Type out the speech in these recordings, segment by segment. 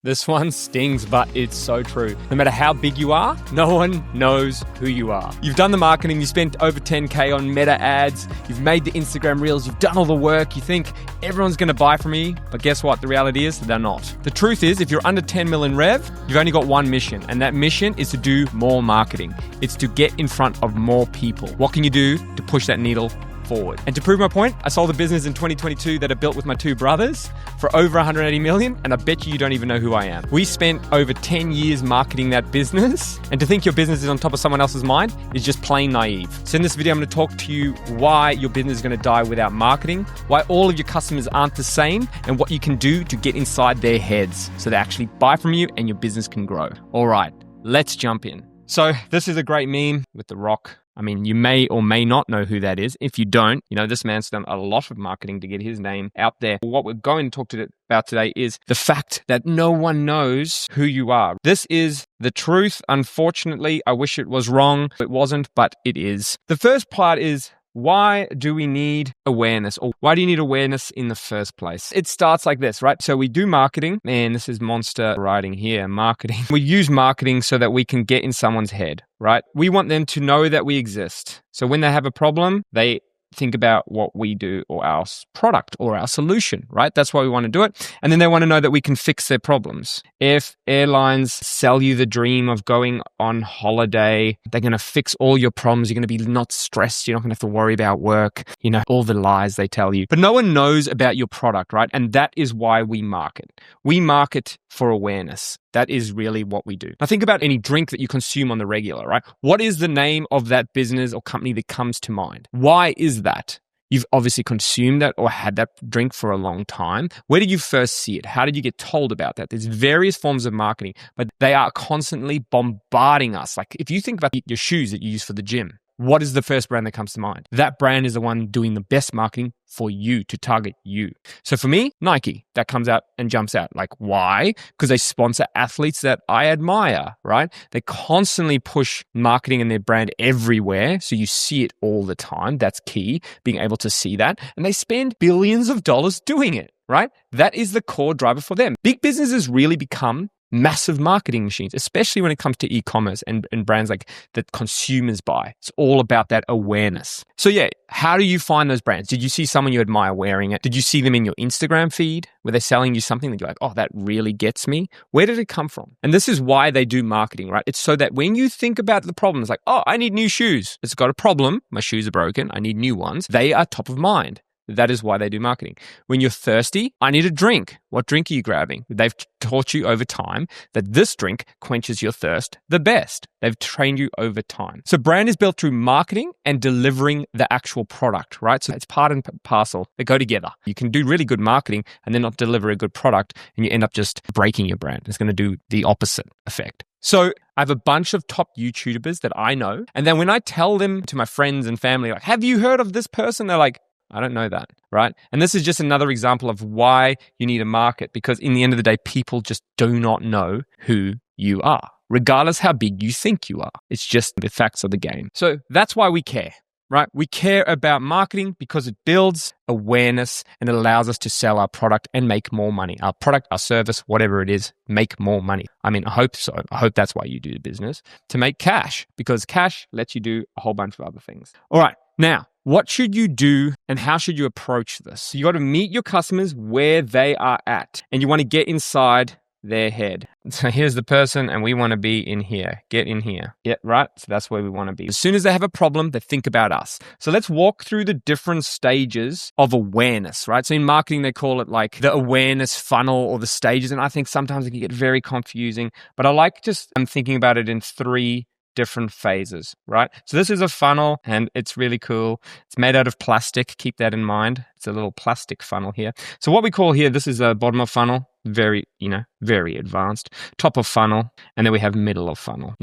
This one stings, but it's so true. No matter how big you are, no one knows who you are. You've done the marketing, you spent over 10K on Meta ads, you've made the Instagram reels, you've done all the work, you think everyone's gonna buy from you, but guess what? The reality is they're not. The truth is, if you're under 10 million rev, you've only got one mission, and that mission is to do more marketing. It's to get in front of more people. What can you do to push that needle forward? And to prove my point, I sold a business in 2022 that I built with my two brothers for over 180 million, and I bet you don't even know who I am. We spent over 10 years marketing that business, and to think your business is on top of someone else's mind is just plain naive. So in this video, I'm going to talk to you why your business is going to die without marketing, why all of your customers aren't the same, and what you can do to get inside their heads so they actually buy from you and your business can grow. All right, let's jump in. So this is a great meme with The Rock. I mean, you may or may not know who that is. If you don't, this man's done a lot of marketing to get his name out there. What we're going to talk about today is the fact that no one knows who you are. This is the truth. Unfortunately, I wish it was wrong. It wasn't, but it is. The first part is, why do we need awareness? Or why do you need awareness in the first place? It starts like this, right? So we do marketing. Man, this is monster writing here, marketing. We use marketing so that we can get in someone's head, right? We want them to know that we exist. So when they have a problem, they think about what we do or our product or our solution, right? That's why we want to do it. And then they want to know that we can fix their problems. If airlines sell you the dream of going on holiday, they're going to fix all your problems. You're going to be not stressed. You're not going to have to worry about work, all the lies they tell you. But no one knows about your product, right? And that is why we market. We market for awareness. That is really what we do. Now think about any drink that you consume on the regular, right? What is the name of that business or company that comes to mind? Why is that? You've obviously consumed that or had that drink for a long time. Where did you first see it? How did you get told about that? There's various forms of marketing, but they are constantly bombarding us. Like if you think about your shoes that you use for the gym, what is the first brand that comes to mind? That brand is the one doing the best marketing for you, to target you. So for me, Nike, that comes out and jumps out. Like why? Because they sponsor athletes that I admire, right? They constantly push marketing and their brand everywhere. So you see it all the time. That's key, being able to see that. And they spend billions of dollars doing it, right? That is the core driver for them. Big businesses really become massive marketing machines, especially when it comes to e-commerce and brands like that consumers buy. It's all about that awareness. So yeah, how do you find those brands? Did you see someone you admire wearing it? Did you see them in your Instagram feed? Were they selling you something that you're like, oh, that really gets me? Where did it come from? And this is why they do marketing, right? It's so that when you think about the problem, it's like, oh, I need new shoes. It's got a problem. My shoes are broken. I need new ones. They are top of mind. That is why they do marketing. When you're thirsty, I need a drink. What drink are you grabbing? They've taught you over time that this drink quenches your thirst the best. They've trained you over time. So brand is built through marketing and delivering the actual product, right? So it's part and parcel. They go together. You can do really good marketing and then not deliver a good product, and you end up just breaking your brand. It's going to do the opposite effect. So I have a bunch of top YouTubers that I know. And then when I tell them to my friends and family, like, have you heard of this person? They're like, I don't know that, right? And this is just another example of why you need a market, because in the end of the day, people just do not know who you are, regardless how big you think you are. It's just the facts of the game. So that's why we care, right? We care about marketing because it builds awareness and it allows us to sell our product and make more money. Our product, our service, whatever it is, make more money. I mean, I hope so. I hope that's why you do business, to make cash, because cash lets you do a whole bunch of other things. All right, now, what should you do and how should you approach this? You got to meet your customers where they are at, and you want to get inside their head. So here's the person and we want to be in here. Get in here. Yeah, right? So that's where we want to be. As soon as they have a problem, they think about us. So let's walk through the different stages of awareness, right? So in marketing, they call it like the awareness funnel or the stages. And I think sometimes it can get very confusing, but I'm thinking about it in three different phases, right? So this is a funnel and it's really cool. It's made out of plastic. Keep that in mind. It's a little plastic funnel here. So what we call here, this is a bottom of funnel, very advanced. Top of funnel, and then we have middle of funnel,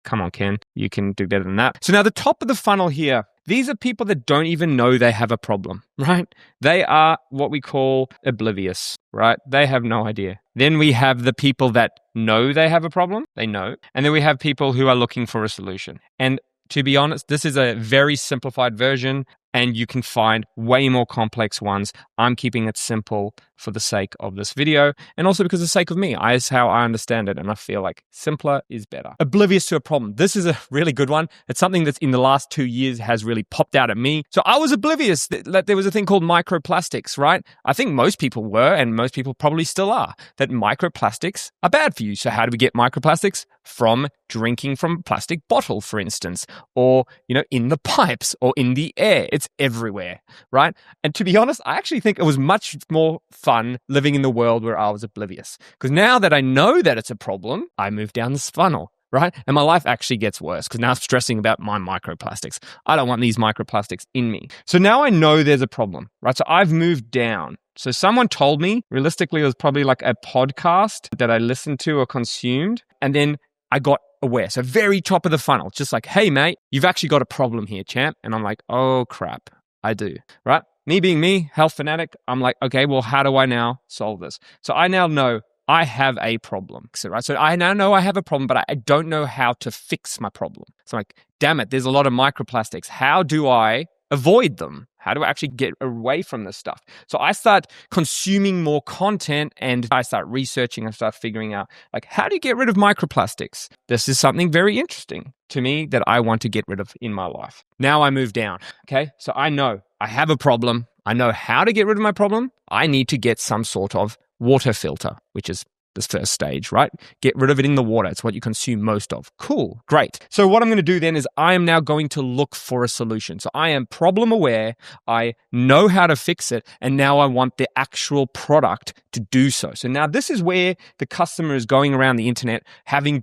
Come on, Ken, you can do better than that. So now the top of the funnel here, these are people that don't even know they have a problem, right? They are what we call oblivious, right? They have no idea. Then we have the people that know they have a problem, they know. And then we have people who are looking for a solution. And to be honest, this is a very simplified version, and you can find way more complex ones. I'm keeping it simple for the sake of this video and also because of the sake of me. It's how I understand it, and I feel like simpler is better. Oblivious to a problem. This is a really good one. It's something that's in the last 2 years has really popped out at me. So I was oblivious that there was a thing called microplastics, right? I think most people were, and most people probably still are, that microplastics are bad for you. So how do we get microplastics? From drinking from a plastic bottle, for instance, or, in the pipes or in the air. It's everywhere, right? And to be honest, I actually think it was much more fun living in the world where I was oblivious. Because now that I know that it's a problem, I move down this funnel, right? And my life actually gets worse because now I'm stressing about my microplastics. I don't want these microplastics in me. So now I know there's a problem, right? So I've moved down. So someone told me, realistically, it was probably like a podcast that I listened to or consumed. And then I got aware. So very top of the funnel, just like, hey, mate, you've actually got a problem here, champ. And I'm like, oh, crap, I do, right? Me being me, health fanatic, I'm like, okay, well, how do I now solve this? So I now know I have a problem, right? So I now know I have a problem, but I don't know how to fix my problem. So I'm like, damn it, there's a lot of microplastics. How do I avoid them? How do I actually get away from this stuff? So I start consuming more content and I start researching and start figuring out, like, how do you get rid of microplastics? This is something very interesting to me that I want to get rid of in my life. Now I move down, okay? So I know I have a problem. I know how to get rid of my problem. I need to get some sort of water filter, which is this first stage, right? Get rid of it in the water. It's what you consume most of. Cool, great. So what I'm going to do then is I am now going to look for a solution. So I am problem aware. I know how to fix it. And now I want the actual product to do so. So now this is where the customer is going around the internet,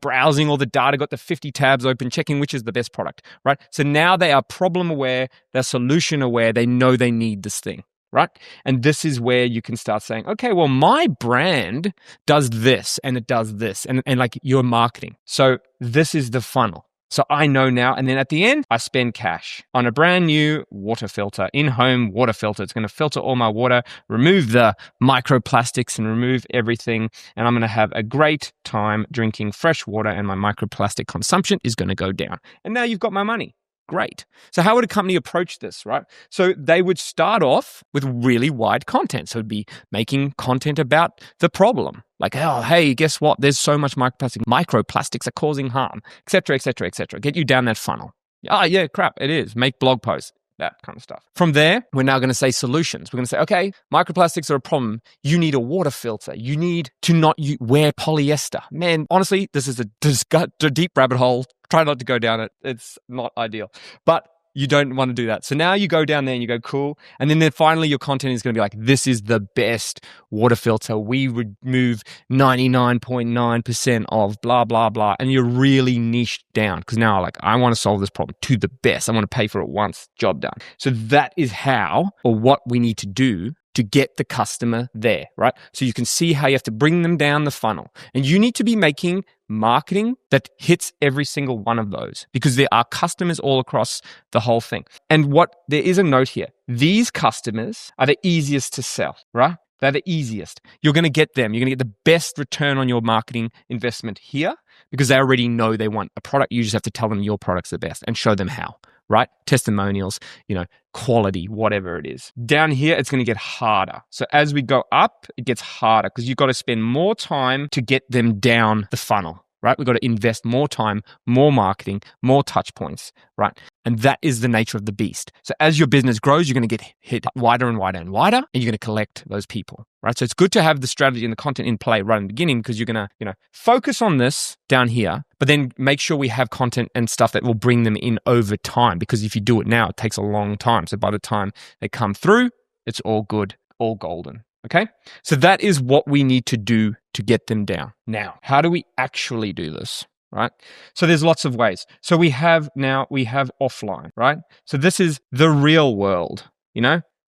browsing all the data, got the 50 tabs open, checking which is the best product, right? So now they are problem aware. They're solution aware. They know they need this thing. Right? And this is where you can start saying, okay, well, my brand does this and it does this and like your marketing. So this is the funnel. So I know now. And then at the end, I spend cash on a brand new water filter, in-home water filter. It's going to filter all my water, remove the microplastics and remove everything. And I'm going to have a great time drinking fresh water and my microplastic consumption is going to go down. And now you've got my money. Great. So how would a company approach this, right? So they would start off with really wide content. So it'd be making content about the problem. Like, oh, hey, guess what? There's so much microplastic. Microplastics are causing harm, et cetera, et cetera, et cetera. Get you down that funnel. Oh, yeah, crap, it is. Make blog posts. That kind of stuff. From there, we're now going to say solutions. We're going to say, okay, microplastics are a problem. You need a water filter. You need to not wear polyester. Man, honestly, this is a deep rabbit hole. Try not to go down it. It's not ideal. But you don't want to do that. So now you go down there and you go, cool. And then finally your content is going to be like, this is the best water filter. We remove 99.9% of blah, blah, blah. And you're really niched down because now like, I want to solve this problem to the best. I want to pay for it once, job done. So that is how or what we need to do to get the customer there, right? So you can see how you have to bring them down the funnel. And you need to be making marketing that hits every single one of those because there are customers all across the whole thing. And there is a note here. These customers are the easiest to sell, right? They're the easiest. You're going to get them. You're going to get the best return on your marketing investment here because they already know they want a product. You just have to tell them your product's the best and show them how. Right? Testimonials, quality, whatever it is. Down here, it's going to get harder. So as we go up, it gets harder because you've got to spend more time to get them down the funnel, right? We've got to invest more time, more marketing, more touch points, right? And that is the nature of the beast. So as your business grows, you're going to get hit wider and wider and wider, and you're going to collect those people, right? So it's good to have the strategy and the content in play right in the beginning because you're going to, focus on this down here, but then make sure we have content and stuff that will bring them in over time. Because if you do it now, it takes a long time. So by the time they come through, it's all good, all golden. Okay. So that is what we need to do to get them down. Now, how do we actually do this? Right? So there's lots of ways. So we have offline, right? So this is the real world,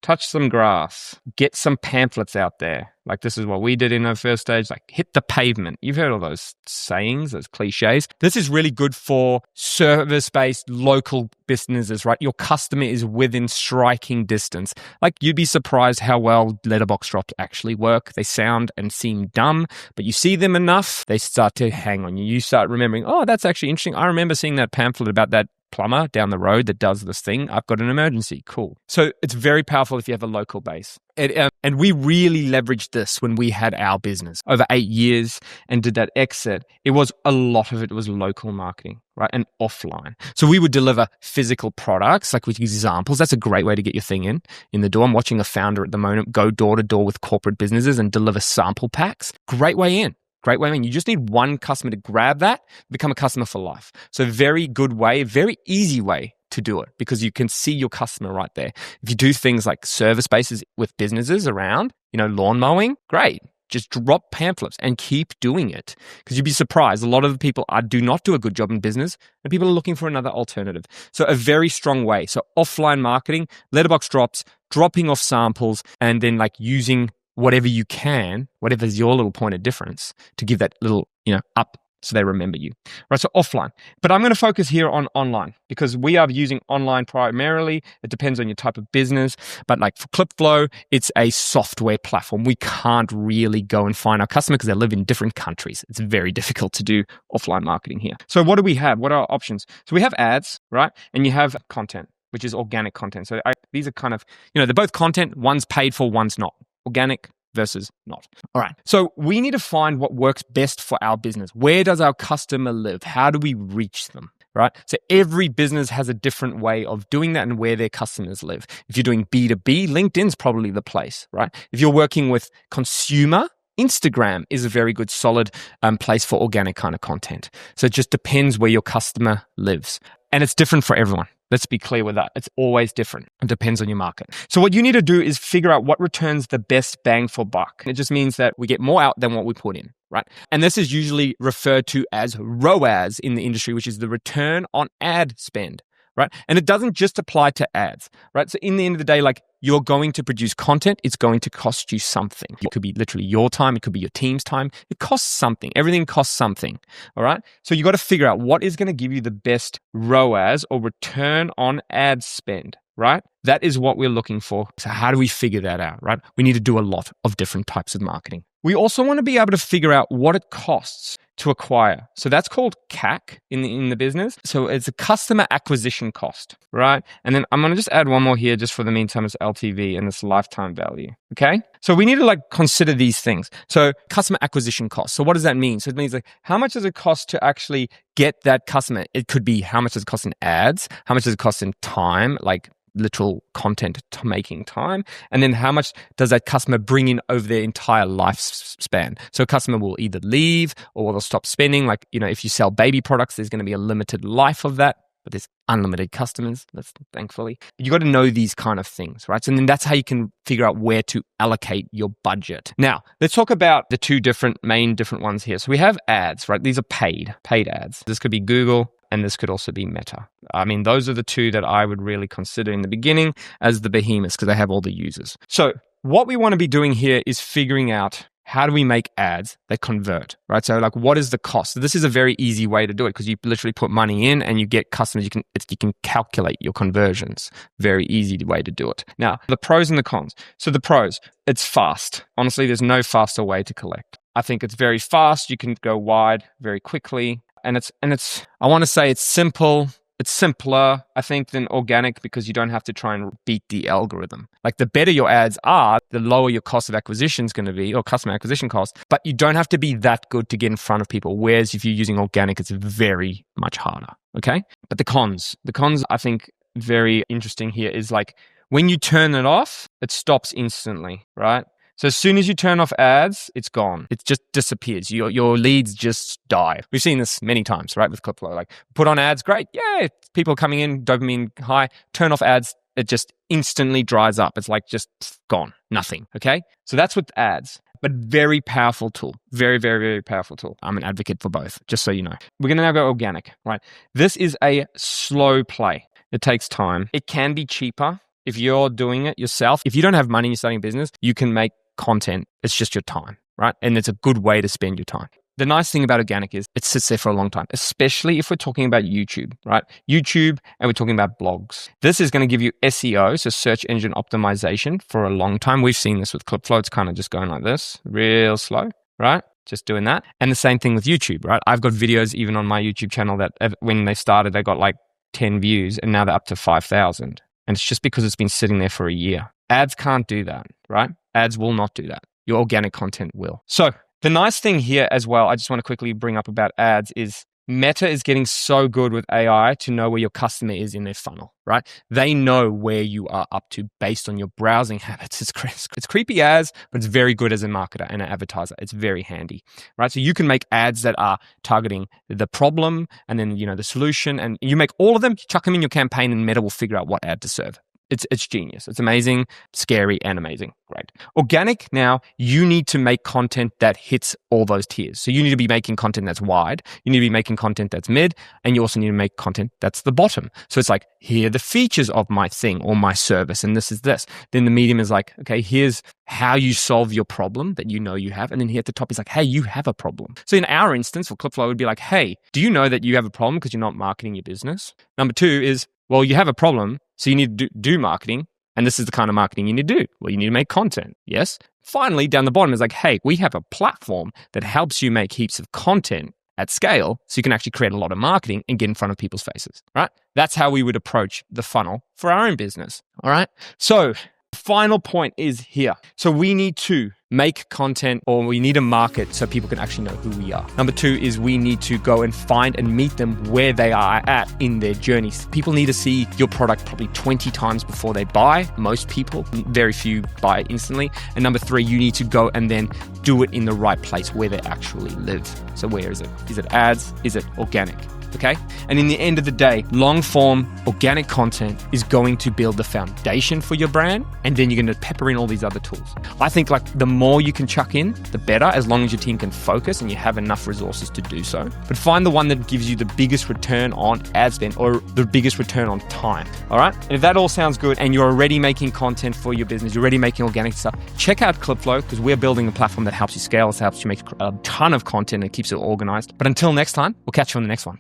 touch some grass, get some pamphlets out there. Like this is what we did in our first stage, like hit the pavement. You've heard all those sayings, those cliches. This is really good for service-based local businesses, right? Your customer is within striking distance. Like you'd be surprised how well letterbox drops actually work. They sound and seem dumb, but you see them enough, they start to hang on you. You start remembering, oh, that's actually interesting. I remember seeing that pamphlet about that plumber down the road that does this thing. I've got an emergency. Cool. So it's very powerful if you have a local base. And we really leveraged this when we had our business over 8 years and did that exit. A lot of it was local marketing, right? And offline. So we would deliver physical products, like with examples. That's a great way to get your thing in the door. I'm watching a founder at the moment go door to door with corporate businesses and deliver sample packs. Great way in. Great way in. You just need one customer to grab that, become a customer for life. So very good way, very easy way to do it because you can see your customer right there. If you do things like service bases with businesses around, lawn mowing, great. Just drop pamphlets and keep doing it because you'd be surprised. A lot of the people do not do a good job in business and people are looking for another alternative. So a very strong way. So offline marketing, letterbox drops, dropping off samples, and then using whatever you can, whatever's your little point of difference to give that little, up so they remember you, right? So offline. But I'm going to focus here on online because we are using online primarily. It depends on your type of business. But for Clipflow, it's a software platform. We can't really go and find our customer because they live in different countries. It's very difficult to do offline marketing here. So what do we have? What are our options? So we have ads, right? And you have content, which is organic content. So these are kind of, they're both content. One's paid for, one's not. Organic versus not. All right. So we need to find what works best for our business. Where does our customer live? How do we reach them? Right. So every business has a different way of doing that and where their customers live. If you're doing B2B, LinkedIn's probably the place, right? If you're working with consumer, Instagram is a very good, solid place for organic kind of content. So it just depends where your customer lives. And it's different for everyone. Let's be clear with that. It's always different. It depends on your market. So what you need to do is figure out what returns the best bang for buck. It just means that we get more out than what we put in, right? And this is usually referred to as ROAS in the industry, which is the return on ad spend, right? And it doesn't just apply to ads, right? So in the end of the day, you're going to produce content, it's going to cost you something. It could be literally your time, it could be your team's time. It costs something. Everything costs something, all right? So you got to figure out what is going to give you the best ROAS or return on ad spend, right? That is what we're looking for. So how do we figure that out, right? We need to do a lot of different types of marketing. We also want to be able to figure out what it costs to acquire. So that's called CAC in the business. So it's a customer acquisition cost, right? And then I'm going to just add one more here just for the meantime as LTV and this lifetime value, okay? So we need to consider these things. So customer acquisition cost. So what does that mean? So it means how much does it cost to actually get that customer? It could be how much does it cost in ads? How much does it cost in time? Literal content making time, and then how much does that customer bring in over their entire lifespan? So a customer will either leave or they'll stop spending. If you sell baby products, there's going to be a limited life of that, but there's unlimited customers, thankfully. You got to know these kind of things, right? So then that's how you can figure out where to allocate your budget. Now, let's talk about the two main different ones here. So we have ads, right? These are paid ads. This could be Google, and this could also be Meta. I mean, those are the two that I would really consider in the beginning as the behemoths because they have all the users. So what we want to be doing here is figuring out how do we make ads that convert, right? So what is the cost? So this is a very easy way to do it because you literally put money in and you get customers. You can calculate your conversions. Very easy way to do it. Now, the pros and the cons. So the pros, it's fast. Honestly, there's no faster way to collect. I think it's very fast. You can go wide very quickly. And it's I want to say it's simple. It's simpler, I think, than organic because you don't have to try and beat the algorithm. The better your ads are, the lower your cost of acquisition is going to be, or customer acquisition cost, but you don't have to be that good to get in front of people. Whereas if you're using organic, it's very much harder, okay? But the cons I think very interesting here is when you turn it off, it stops instantly, right? So as soon as you turn off ads, it's gone. It just disappears. Your leads just die. We've seen this many times, right, with Clipflow. Put on ads, great, yeah, people coming in, dopamine high. Turn off ads, it just instantly dries up. It's just gone, nothing, okay? So that's with ads, but very powerful tool. Very, very, very powerful tool. I'm an advocate for both, just so you know. We're going to now go organic, right? This is a slow play. It takes time. It can be cheaper if you're doing it yourself. If you don't have money, you're starting a business, you can make content. It's just your time, right? And it's a good way to spend your time. The nice thing about organic is it sits there for a long time, especially if we're talking about YouTube, right? YouTube, and we're talking about blogs. This is going to give you SEO, so search engine optimization, for a long time. We've seen this with Clipflow. It's kind of just going like this, real slow, right? Just doing that. And the same thing with YouTube, right? I've got videos even on my YouTube channel that when they started, they got 10 views and now they're up to 5,000. And it's just because it's been sitting there for a year. Ads can't do that, right? Ads will not do that. Your organic content will. So the nice thing here as well, I just want to quickly bring up about ads is Meta is getting so good with AI to know where your customer is in their funnel, right? They know where you are up to based on your browsing habits. It's creepy as, but it's very good as a marketer and an advertiser. It's very handy, right? So you can make ads that are targeting the problem and then, the solution, and you make all of them, chuck them in your campaign, and Meta will figure out what ad to serve. It's genius. It's amazing, scary, and amazing. Great. Organic, now, you need to make content that hits all those tiers. So you need to be making content that's wide. You need to be making content that's mid. And you also need to make content that's the bottom. So it's like, here are the features of my thing or my service. And this is this. Then the medium is like, okay, here's how you solve your problem that you have. And then here at the top is like, hey, you have a problem. So in our instance for Clipflow, it would be like, hey, do you know that you have a problem because you're not marketing your business? Number 2 is, well, you have a problem, so you need to do marketing, and this is the kind of marketing you need to do. Well, you need to make content, yes? Finally, down the bottom is like, hey, we have a platform that helps you make heaps of content at scale, so you can actually create a lot of marketing and get in front of people's faces, right? That's how we would approach the funnel for our own business, all right? So final point is here. So we need to make content, or we need to market so people can actually know who we are. Number 2 is we need to go and find and meet them where they are at in their journeys. People need to see your product probably 20 times before they buy. Most people, very few buy instantly. And number 3, you need to go and then do it in the right place where they actually live. So where is it? Is it ads? Is it organic? Okay. And in the end of the day, long form organic content is going to build the foundation for your brand. And then you're going to pepper in all these other tools. I think like the more you can chuck in, the better, as long as your team can focus and you have enough resources to do so. But find the one that gives you the biggest return on ad spend or the biggest return on time. All right. And if that all sounds good and you're already making content for your business, you're already making organic stuff, check out Clipflow, because we're building a platform that helps you scale. It helps you make a ton of content and keeps it organized. But until next time, we'll catch you on the next one.